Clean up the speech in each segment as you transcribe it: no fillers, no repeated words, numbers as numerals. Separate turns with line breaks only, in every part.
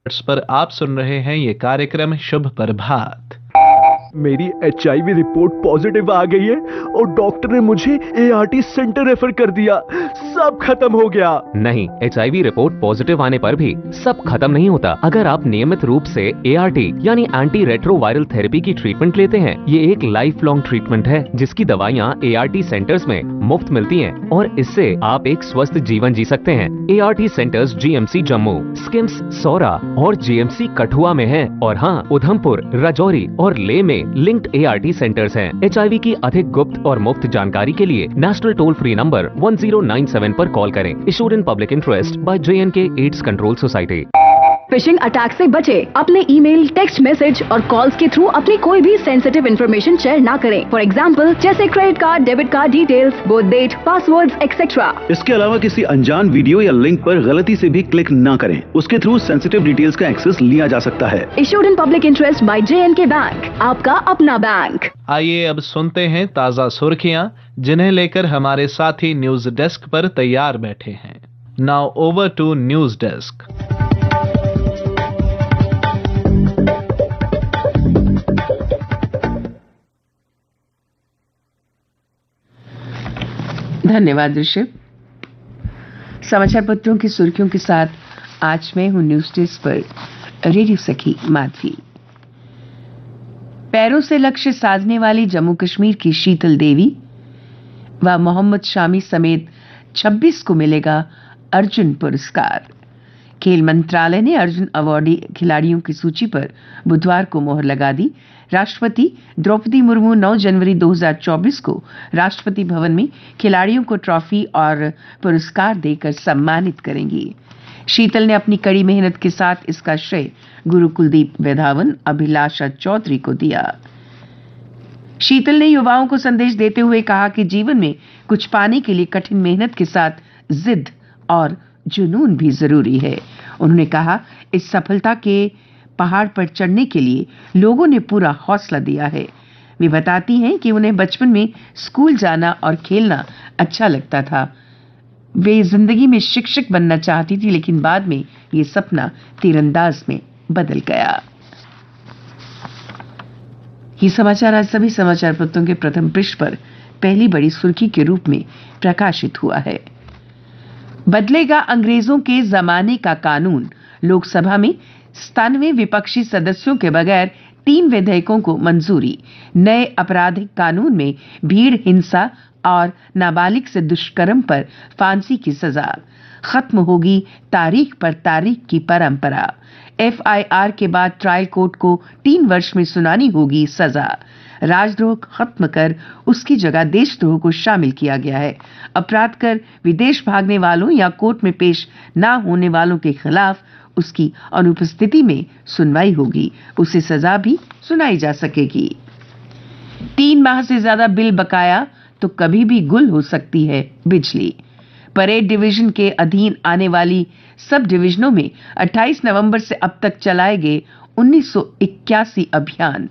पर आप सुन रहे हैं ये कार्यक्रम शुभ प्रभात।
मेरी HIV रिपोर्ट पॉजिटिव आ गई है और डॉक्टर ने मुझे ART सेंटर रेफर कर दिया। सब खत्म हो गया।
नहीं, HIV रिपोर्ट पॉजिटिव आने पर भी सब खत्म नहीं होता। अगर आप नियमित रूप से ART यानी एंटी रेट्रोवायरल थेरेपी की ट्रीटमेंट लेते हैं, ये एक लाइफ लॉन्ग ट्रीटमेंट है जिसकी दवाइयाँ ART सेंटर्स में मुफ्त मिलती हैं और इससे आप एक स्वस्थ जीवन जी सकते हैं। ART centres GMC Jammu, SKIMS Soura और GMC कठुआ में है और हाँ, उधमपुर, राजौरी और ले में लिंक्ड ART सेंटर्स हैं। HIV की अधिक गुप्त और मुफ्त जानकारी के लिए नेशनल टोल फ्री नंबर 1097 पर कॉल करें। Issued in public interest by JNK AIDS control society.
Phishing attack से बचे। अपने ईमेल, टेक्स्ट मैसेज और कॉल्स के थ्रू अपनी कोई भी सेंसिटिव इंफॉर्मेशन शेयर ना करें। फॉर एग्जांपल, जैसे credit card, debit card details, birth date, passwords etcetera.
इसके अलावा किसी अनजान वीडियो या लिंक पर गलती से भी क्लिक ना करें। उसके थ्रू सेंसिटिव डिटेल्स का एक्सेस लिया जा सकता है।
Issued in public interest by JNK bank, आपका अपना बैंक।
आइए अब सुनते हैं ताजा सुर्खियां, जिन्हें लेकर हमारे साथी न्यूज डेस्क पर तैयार बैठे हैं। Now over to news desk.
धन्यवाद ऋषभ। समाचार पत्रों की सुर्खियों के साथ आज मैं हूं न्यूज डेस्क पर रेडियो सखी माधवी। पैरों से लक्ष्य साधने वाली जम्मू कश्मीर की शीतल देवी व मोहम्मद शामी समेत 26 को मिलेगा अर्जुन पुरस्कार। खेल मंत्रालय ने अर्जुन अवार्डी खिलाड़ियों की सूची पर बुधवार को मोहर लगा दी। राष्ट्रपति द्रौपदी मुर्मू 9 जनवरी 2024 को राष्ट्रपति भवन में खिलाड़ियों को ट्रॉफी और पुरस्कार देकर सम्मानित करेंगी। शीतल ने अपनी कड़ी मेहनत के साथ इसका श्रेय गुरु कुलदीप वैधावन, अभिलाषा चौधरी को दिया। शीतल ने युवाओं को संदेश देते हुए कहा कि जीवन में कुछ पाने के लिए कठिन मेहनत के साथ जिद और जुनून भी जरूरी है। उन्होंने कहा, इस सफलता के पहाड़ पर चढ़ने के लिए लोगों ने पूरा हौसला दिया है। वे बताती हैं कि उन्हें बचपन में स्कूल जाना और खेलना अच्छा लगता था। वे जिंदगी में शिक्षक बनना चाहती थी, लेकिन बाद में ये सपना तीरंदाज में बदल गया। ये समाचार आज सभी समाचार पत्रों के प्रथम पृष्ठ पर पहली बड़ी सुर्खी के रूप में प्रकाशित हुआ है। बदलेगा अंग्रेजों के जमाने का कानून। लोकसभा में 97 विपक्षी सदस्यों के बगैर 3 विधेयकों को मंजूरी। नए आपराधिक कानून में भीड़ हिंसा और नाबालिग से दुष्कर्म पर फांसी की सजा। खत्म होगी तारीख पर तारीख की परंपरा। FIR के बाद ट्रायल कोर्ट को 3 वर्ष में सुनानी होगी सजा। राजद्रोह खत्म कर उसकी जगह देशद्रोह को शामिल किया गया है। अपराध कर विदेश भागने वालों या कोर्ट में पेश ना होने वालों के खिलाफ उसकी अनुपस्थिति में सुनवाई होगी। उसे सजा भी सुनाई जा सकेगी। 3 माह से ज्यादा बिल बकाया तो कभी भी गुल हो सकती है बिजली। परेड डिवीजन के अधीन आने वाली सब डिवीजनों में 28 नवंबर से अब तक चलाए गए 1981 अभियान।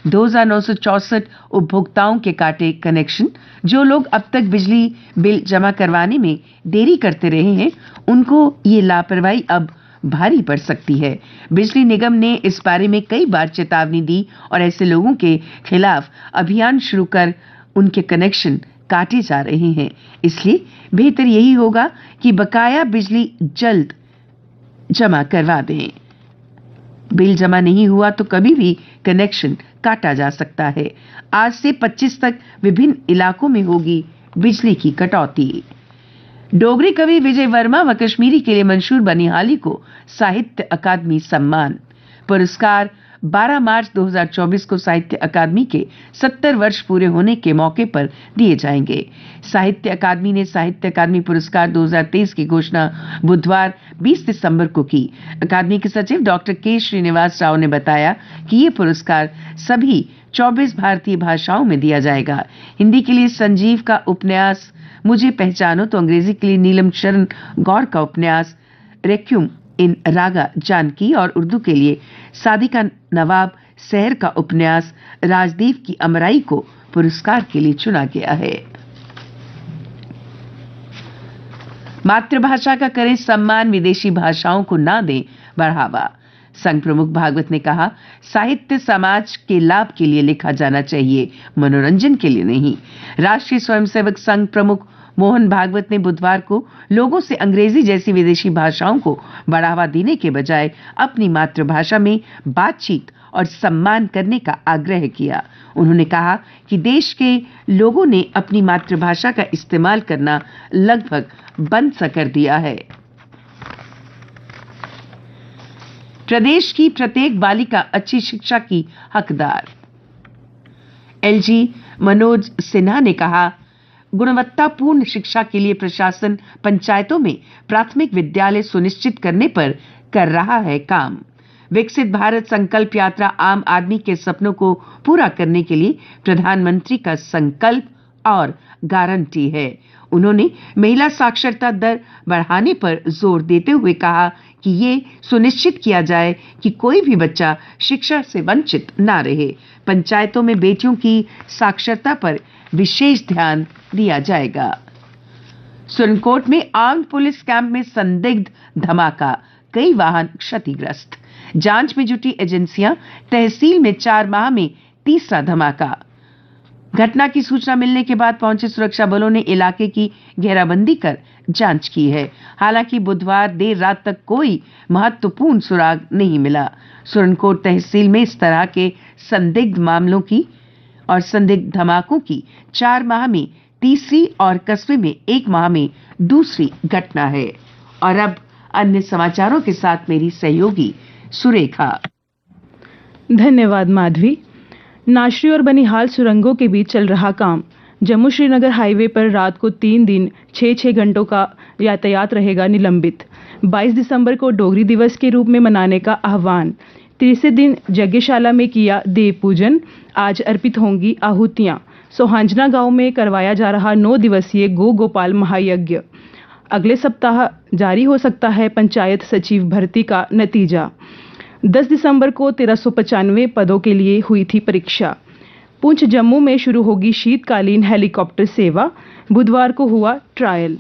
2964 उपभोक्ताओं के काटे कनेक्शन। जो लोग अब तक बिजली बिल जमा करवाने में देरी करते रहे हैं, उनको ये लापरवाही अब भारी पड़ सकती है। बिजली निगम ने इस बारे में कई बार चेतावनी दी और ऐसे लोगों के खिलाफ अभियान शुरू कर उनके कनेक्शन काटे जा रहे हैं। इसलिए बेहतर यही होगा कि बकाया बिजली जल्द जमा करवा दें। बिल जमा नहीं हुआ तो कभी भी कनेक्शन काटा जा सकता है। आज से 25 तक विभिन्न इलाकों में होगी बिजली की कटौती। डोगरी कवि विजय वर्मा व कश्मीरी के लिए मंशूर बनिहाली को साहित्य अकादमी सम्मान। पुरस्कार 12 मार्च 2024 को साहित्य अकादमी के 70 वर्ष पूरे होने के मौके पर दिए जाएंगे। साहित्य अकादमी ने साहित्य अकादमी पुरस्कार 2023 की घोषणा बुधवार 20 दिसंबर को की। अकादमी के सचिव डॉक्टर के श्रीनिवास राव ने बताया कि ये पुरस्कार सभी 24 भारतीय भाषाओं में दिया जाएगा। हिंदी के लिए संजीव का उपन्यास मुझे पहचानो तो अंग्रेजी के लिए नीलम शरण गौर का उपन्यास रेक्यूम इन रागा जानकी और उर्दू के लिए सादिका नवाब सहर का उपन्यास राजदीप की अमराई को पुरस्कार के लिए चुना गया है। मातृभाषा का करें सम्मान, विदेशी भाषाओं को ना दें बढ़ावा। संघ प्रमुख भागवत ने कहा, साहित्य समाज के लाभ के लिए लिखा जाना चाहिए, मनोरंजन के लिए नहीं। राष्ट्रीय स्वयंसेवक संघ प्रमुख मोहन भागवत ने बुधवार को लोगों से अंग्रेजी जैसी विदेशी भाषाओं को बढ़ावा देने के बजाय अपनी मातृभाषा में बातचीत और सम्मान करने का आग्रह किया। उन्होंने कहा कि देश के लोगों ने अपनी मातृभाषा का इस्तेमाल करना लगभग बंद सा कर दिया है। प्रदेश की प्रत्येक बालिका अच्छी शिक्षा की हकदार। एलजी मनोज सिन्हा ने कहा, गुणवत्तापूर्ण शिक्षा के लिए प्रशासन पंचायतों में प्राथमिक विद्यालय सुनिश्चित करने पर कर रहा है काम। विकसित भारत संकल्प यात्रा आम आदमी के सपनों को पूरा करने के लिए प्रधानमंत्री का संकल्प और गारंटी है। उन्होंने महिला साक्षरता दर बढ़ाने पर जोर देते हुए कहा कि ये सुनिश्चित किया जाए कि कोई भी बच्चा शिक्षा से वंचित ना रहे। पंचायतों में बेटियों की साक्षरता पर विशेष ध्यान दिया जाएगा। सुरनकोट में आर्म्ड पुलिस कैंप में संदिग्ध धमाका, कई वाहन क्षतिग्रस्त। जांच में जुटी एजेंसियां, तहसील में 4 माह में तीसरा धमाका। घटना की सूचना मिलने के बाद पहुंचे सुरक्षा बलों ने इलाके की घेराबंदी कर जांच की है। हालांकि बुधवार देर रात तक कोई महत्वपूर्ण सुराग नहीं मिला। सुरनकोट तहसील में इस तरह के संदिग्ध मामलों की और संदिग्ध धमाकों की 4 माह में तीसरी और कस्बे में 1 माह में दूसरी घटना है। और अब अन्य समाचारों के साथ मेरी सहयोगी सुरेखा।
धन्यवाद माधवी। नाशरी और बनिहाल सुरंगों के बीच चल रहा काम। जम्मू श्रीनगर हाईवे पर रात को 3 दिन 6 घंटों का यातायात रहेगा निलंबित। 22 दिसंबर को डोगरी दिवस के रूप में मनाने का आह्वान। तीसरे दिन यज्ञशाला में किया देव पूजन। आज अर्पित होंगी आहुतियां। सोहांजना गांव में करवाया जा रहा 9 दिवसीय गो गोपाल महायज्ञ। अगले सप्ताह जारी हो सकता है पंचायत सचिव भर्ती का नतीजा। 10 दिसंबर को 1395 पदों के लिए हुई थी परीक्षा। पुंछ जम्मू में शुरू होगी शीतकालीन हेलीकॉप्टर सेवा। बुधवार को हुआ ट्रायल।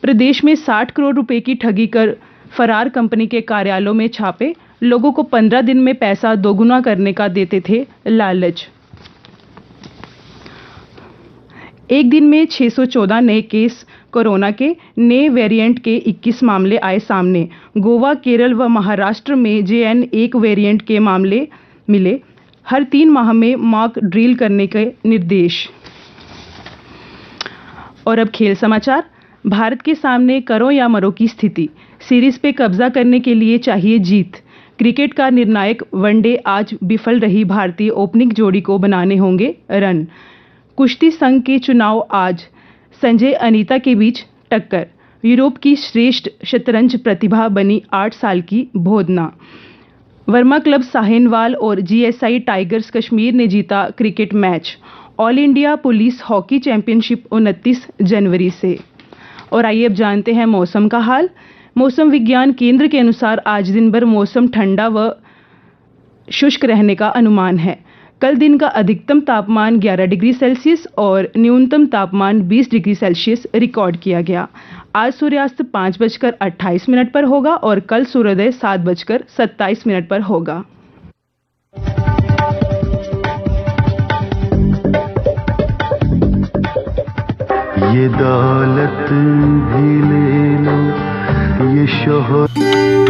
प्रदेश में 60 करोड़ रुपए की ठगी कर फरार कंपनी के कार्यालयों में छापे। लोगों को 15 दिन में पैसा दोगुना करने का देते थे लालच। एक दिन में 614 नए केस कोरोना के। नए वेरिएंट के 21 मामले आए सामने। गोवा, केरल व महाराष्ट्र में JN1 वेरिएंट के मामले मिले। हर 3 माह में मॉक ड्रिल करने के निर्देश। और अब खेल समाचार। भारत के सामने करो या मरो की स्थिति। सीरीज पे कब्जा करने के लिए चाहिए जीत। क्रिकेट का निर्णायक वनडे आज विफल रही भारतीय ओपनिंग जोड़ी को बनाने होंगे रन। कुश्ती संघ के चुनाव आज। संजय अनीता के बीच टक्कर। यूरोप की श्रेष्ठ शतरंज प्रतिभा बनी 8 साल की बोधना। वर्मा क्लब साहिनवाल और GSI टाइगर्स कश्मीर ने जीता cricket match. All India police hockey championship 29 जनवरी से। और आइए अब जानते हैं मौसम का हाल। मौसम विज्ञान केंद्र के अनुसार आज दिन भर मौसम ठंडा व शुष्क रहने का अनुमान है। कल दिन का अधिकतम तापमान 11 डिग्री सेल्सियस और न्यूनतम तापमान 20 डिग्री सेल्सियस रिकॉर्ड किया गया। आज सूर्यास्त 5:28 पर होगा और कल सूर्योदय 7:27 पर होगा।
ये दौलत भी ले लो, ये शोहरत